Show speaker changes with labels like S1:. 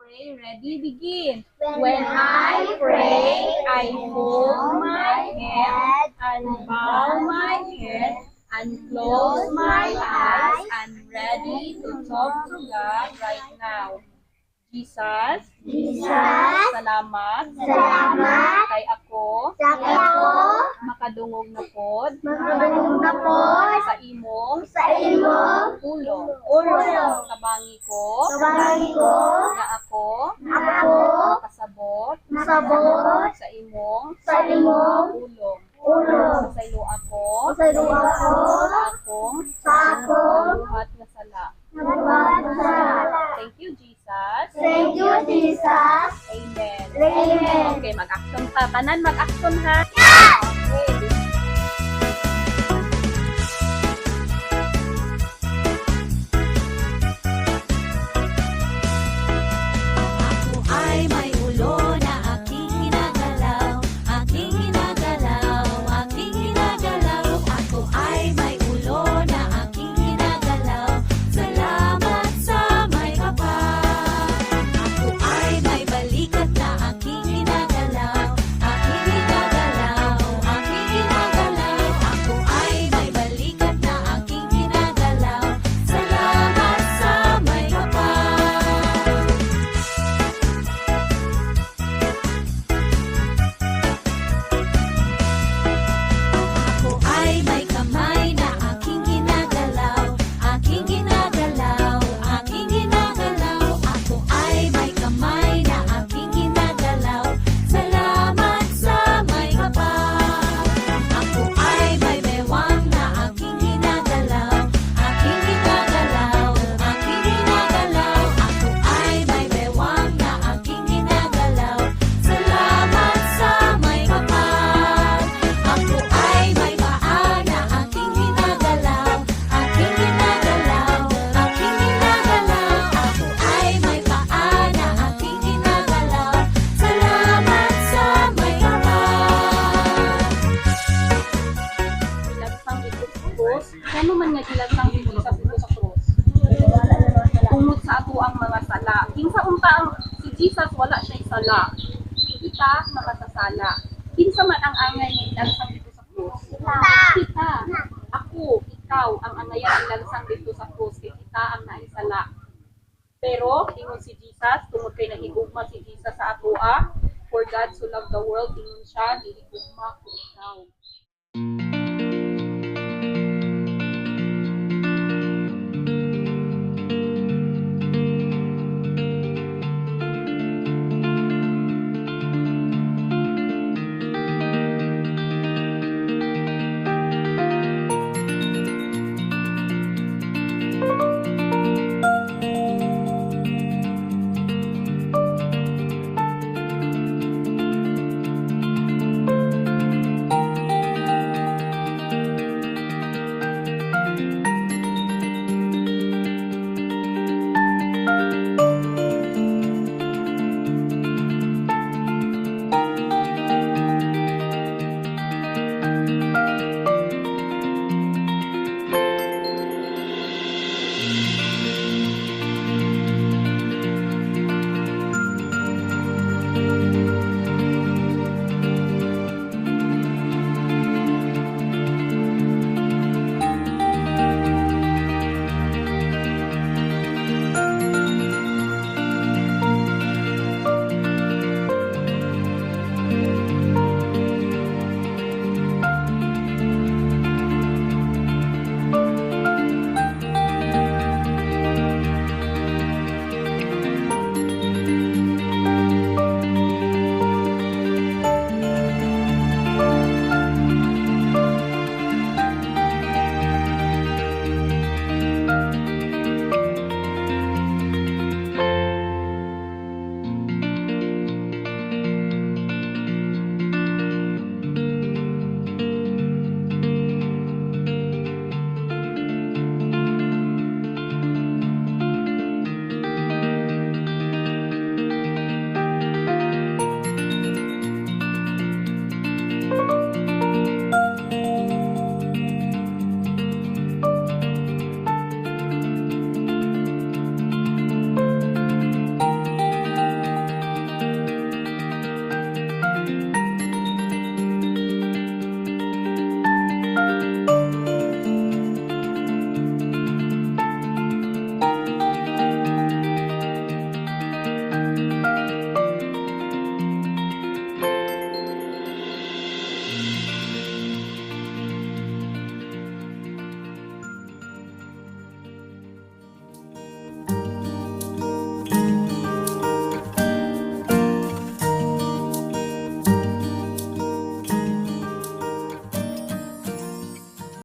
S1: pray, ready, begin. When I pray, I hold my head and bow my head and close my eyes and ready to talk to God right now. Jesus, salamat, kay ako, makadungog na pod, sa imong, ulo, kabangi ko, nga ako, makasabot, sa imong, ulong, pasaylo ako, sa akong, buhat nga sala. Thank you, Jesus.
S2: Thank you, Jesus.
S1: Amen.
S2: Amen.
S1: Okay, mag-action ka. Tanan, mag-action ha. Okay.
S3: Ako ay may ulo na aking ginagalaw, aking ginagalaw, aking ginagalaw. Ako ay may ulo na aking ginagalaw. Salamat sa may kapal. Ako ay may balikat na aking ginagalaw, aking ginagalaw, aking ginagalaw. Ako ay may balikat na aking ginagalaw. Salamat sa may kapal. Ako ay may kamay na aking ginagalaw, aking ginagalaw, aking ginagalaw. Ako ay may kamay na aking ginagalaw. Salamat sa may kapal. Ako ay may bewang na aking ginagalaw, aking ginagalaw, aking ginagalaw. Ako ay may bewang na aking ginagalaw. Salamat sa may kapal. Ako ay may paa na aking ginagalaw, aking ginagalaw, aking ginagalaw. Ako ay may paa na aking ginagalaw. Salamat sa may kapal.
S1: Gilagsang dito sa krus. Kano man nga gilagsang dito sa krus? Tungod sa ato ang mga sala. Kinsa unta ang si Jesus wala siya'y sala. Kita makasasala. Kinsa man ang angay nga ilagsang dito sa krus? Kita. Ako, ikaw ang angayan ilagsang dito sa krus. Kay kita ang naisala. Pero ingon si Jesus, tungod kay nahigugma si Jesus sa atoa, for God so loved the world, ingon siya, gihigugma ko ikaw.